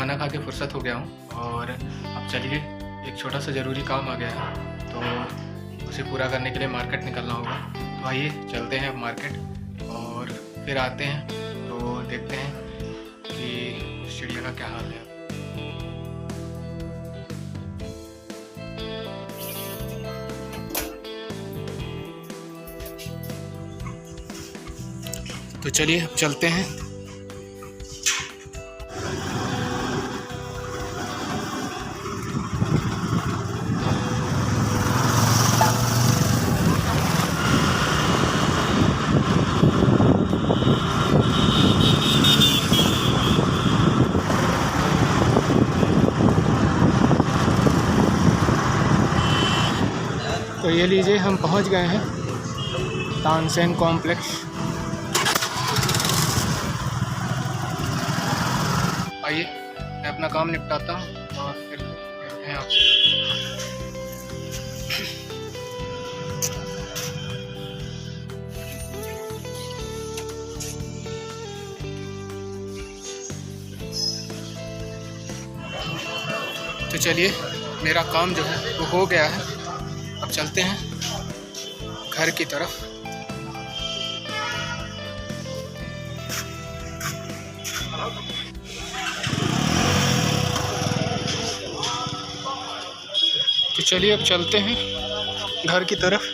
खाना खा के फुर्सत हो गया हूँ और अब चलिए एक छोटा सा ज़रूरी काम आ गया है तो उसे पूरा करने के लिए मार्केट निकलना होगा। तो आइए चलते हैं अब मार्केट और फिर आते हैं तो देखते हैं कि इस चिड़िया का क्या हाल है। तो चलिए अब चलते हैं। तो ये लीजिए हम पहुंच गए हैं तानसेन कॉम्प्लेक्स। आइए मैं अपना काम निपटाता हूँ और फिर मिलते हैं आपसे। तो चलिए मेरा काम जो है वो हो गया है। अब चलते हैं घर की तरफ। तो चलिए अब चलते हैं घर की तरफ।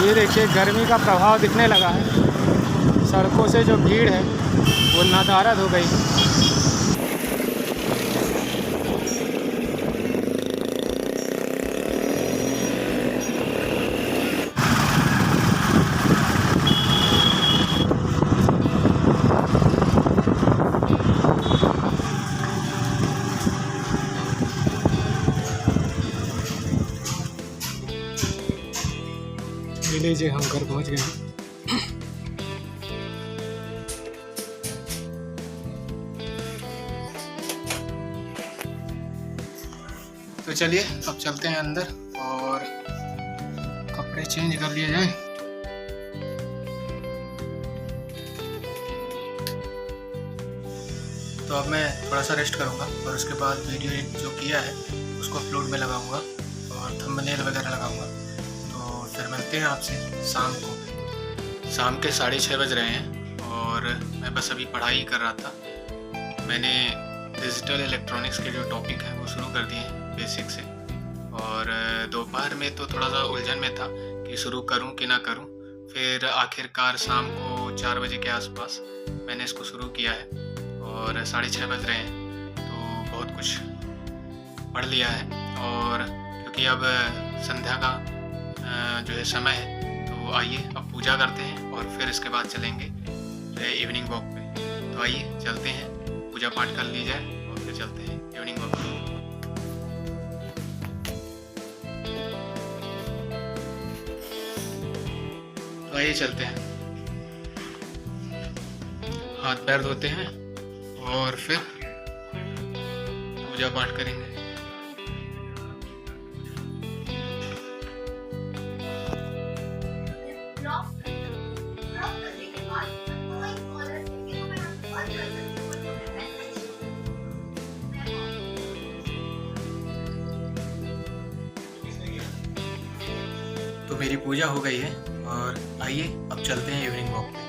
ये देखिए गर्मी का प्रभाव दिखने लगा है। सड़कों से जो भीड़ है वो नदारद हो गई। लीजिए हम घर पहुंच गए हैं। तो चलिए अब चलते हैं अंदर और कपड़े चेंज कर लिए जाएं। तो अब मैं थोड़ा सा रेस्ट करूंगा और उसके बाद वीडियो जो किया है उसको अपलोड में लगाऊंगा और थंबनेल वगैरह लगाऊंगा। तो फिर मिलते हैं आपसे शाम को। शाम के 6:30 बज रहे हैं और मैं बस अभी पढ़ाई कर रहा था। मैंने डिजिटल इलेक्ट्रॉनिक्स के जो टॉपिक हैं वो शुरू कर दिए हैं बेसिक से, और दोपहर में तो थोड़ा सा उलझन में था कि शुरू करूं कि ना करूं। फिर आखिरकार शाम को 4 बजे के आसपास मैंने इसको शुरू किया है और 6:30 बज रहे हैं तो बहुत कुछ पढ़ लिया है। और क्योंकि अब संध्या का जो है समय है तो आइए अब पूजा करते हैं और फिर इसके बाद चलेंगे इवनिंग वॉक पे। तो आइए चलते हैं, पूजा पाठ कर ली जाए और फिर चलते हैं इवनिंग वॉक पे। तो आइए चलते हैं, हाथ पैर धोते हैं और फिर पूजा पाठ करेंगे। तो मेरी पूजा हो गई है और आइए अब चलते हैं इवनिंग वॉक पे।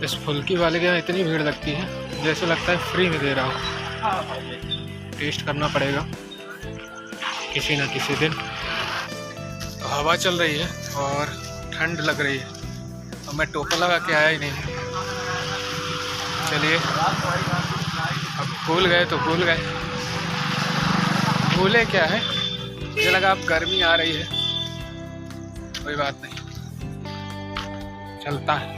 इस फुल्की वाले के यहाँ इतनी भीड़ लगती है जैसे लगता है फ्री में दे रहा हूँ। टेस्ट करना पड़ेगा किसी ना किसी दिन। तो हवा चल रही है और ठंड लग रही है, अब मैं टोपा लगा के आया ही नहीं। चलिए अब भूल गए तो भूल गए, भूले क्या है, मुझे लगा अब गर्मी आ रही है कोई बात नहीं, चलता है।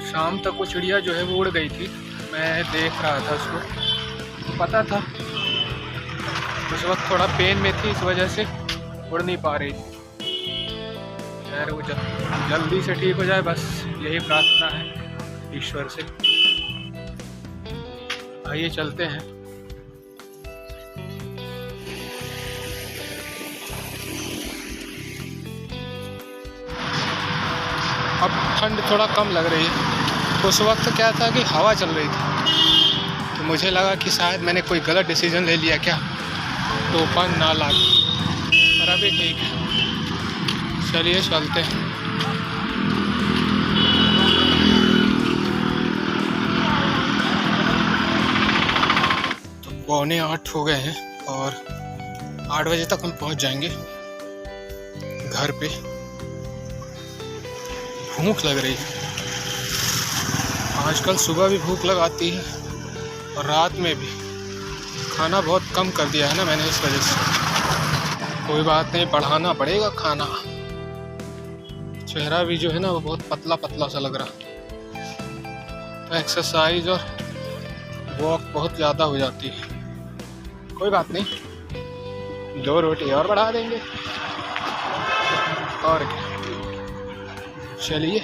शाम तक वो चिड़िया जो है वो उड़ गई थी, मैं देख रहा था उसको, पता था उस वक्त थोड़ा पेन में थी, इस वजह से उड़ नहीं पा रही थी। खैर वो जल्दी से ठीक हो जाए, बस यही प्रार्थना है ईश्वर से। आइए चलते हैं। अब ठंड थोड़ा कम लग रही है। उस वक्त क्या था कि हवा चल रही थी, तो मुझे लगा कि शायद मैंने कोई गलत डिसीजन ले लिया क्या, टोपन ना ला, पर अभी ठीक है। चलिए चलते हैं। तो 7:45 हो गए हैं और 8 बजे तक हम पहुंच जाएंगे घर पे। भूख लग रही है आजकल, सुबह भी भूख लगाती है और रात में भी। खाना बहुत कम कर दिया है ना मैंने, इस वजह से। कोई बात नहीं, बढ़ाना पड़ेगा खाना। चेहरा भी जो है ना वो बहुत पतला पतला सा लग रहा, तो एक्सरसाइज और वॉक बहुत ज़्यादा हो जाती है। कोई बात नहीं, 2 रोटी और बढ़ा देंगे और क्या। चलिए,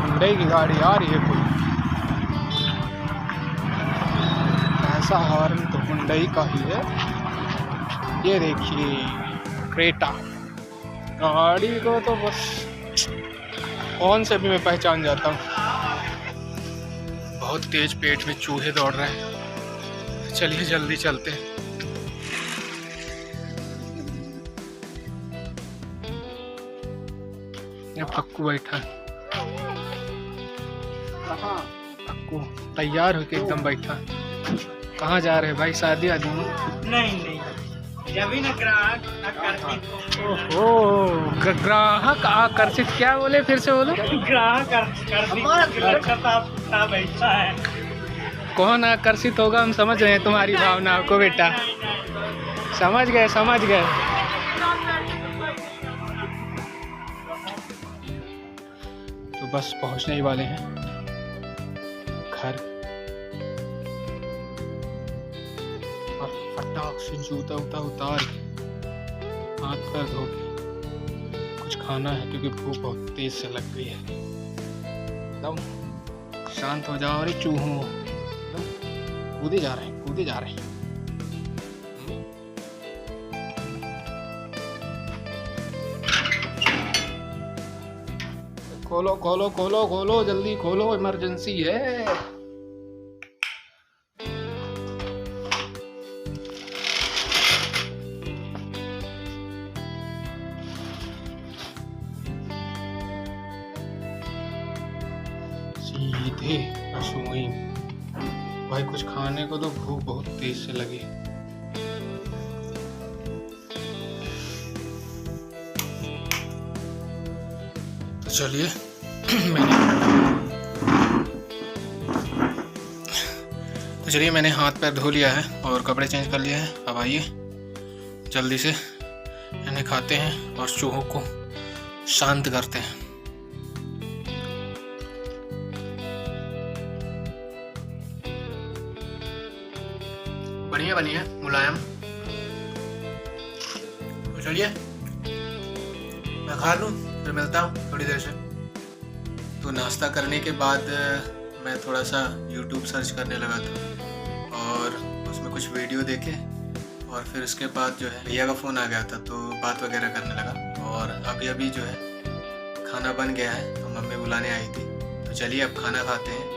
हुंडई की गाड़ी आ रही है कोई, ऐसा हॉर्न तो हुंडई का ही है। ये देखिए क्रेटा गाड़ी को तो बस कौन से भी मैं पहचान जाता हूँ। बहुत तेज पेट में चूहे दौड़ रहे हैं। चलिए जल्दी चलते हैं। पक्कू बैठा है, पक्कू तैयार होके एकदम बैठा है। कहाँ जा रहे हैं भाई, शादी आदमी? नहीं, जब भी ना ग्राहक आकर्षित। ओहो, ग्राहक आकर्षित, क्या बोले, फिर से बोलो। ग्राहक आकर्षित बैठा है। कौन आकर्षित होगा, हम समझ रहे हैं तुम्हारी भावनाओं को बेटा, समझ गए समझ गए। तो बस पहुंचने ही वाले हैं घर। और फटाक से जूता उता उतार के हाथ पैर धो के कुछ खाना है, क्योंकि भूख बहुत तेज से लग गई है। एकदम शांत हो जाओ। अरे चूहों, कूदे जा रहे हैं, कूदे जा रहे हैं। खोलो खोलो खोलो खोलो, जल्दी खोलो, इमरजेंसी है। सीधे रसोई भाई, कुछ खाने को तो भूख बहुत तेज से लगी। तो चलिए मैंने हाथ पैर धो लिया है और कपड़े चेंज कर लिए हैं। अब आइए जल्दी से इन्हें खाते हैं और चूहों को शांत करते हैं। बढ़िया बनी है, मुलायम। तो चलिए मैं खा लूँ, फिर मिलता हूँ थोड़ी देर से। तो नाश्ता करने के बाद मैं थोड़ा सा YouTube सर्च करने लगा था और उसमें कुछ वीडियो देखे, और फिर उसके बाद जो है भैया का फ़ोन आ गया था, तो बात वगैरह करने लगा। और अभी जो है खाना बन गया है, तो मम्मी बुलाने आई थी। तो चलिए अब खाना खाते हैं।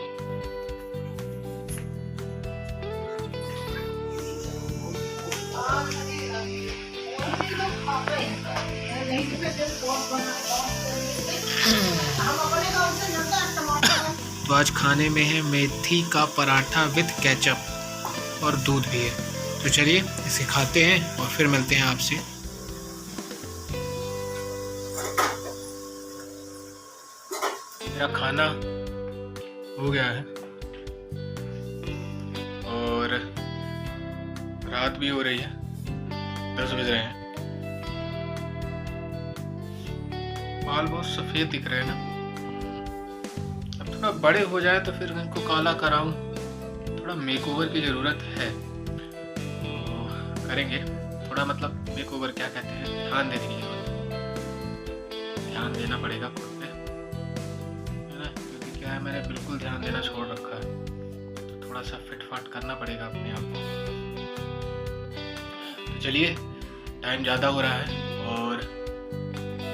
तो आज खाने में है मेथी का पराठा विद केचप और दूध भी है। तो चलिए इसे खाते हैं और फिर मिलते हैं आपसे। मेरा खाना हो गया है और रात भी हो रही है, 10 बज रहे हैं। बाल बहुत सफ़ेद दिख रहे हैं ना। अब थोड़ा बड़े हो जाए तो फिर इनको काला कराऊं। थोड़ा मेकओवर की ज़रूरत है तो करेंगे। थोड़ा मतलब मेकओवर क्या कहते हैं, ध्यान देने की ज़रूरत, ध्यान देना पड़ेगा खुद पे, है ना। क्योंकि क्या है, मैंने बिल्कुल ध्यान देना छोड़ रखा है। तो थोड़ा सा फिट फाट करना पड़ेगा अपने आप को। तो चलिए, टाइम ज़्यादा हो रहा है और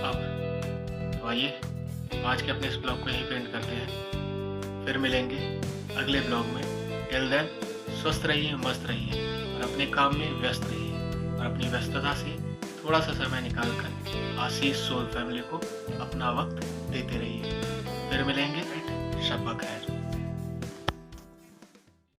अब तो आइए आज के अपने इस ब्लॉग को यहीं पेंट करते हैं। फिर मिलेंगे अगले ब्लॉग में। टिल देन स्वस्थ रहिए, मस्त रहिए और अपने काम में व्यस्त रहिए और अपनी व्यस्तता से थोड़ा सा समय निकाल कर आशीष सोल फैमिली को अपना वक्त देते रहिए। फिर मिलेंगे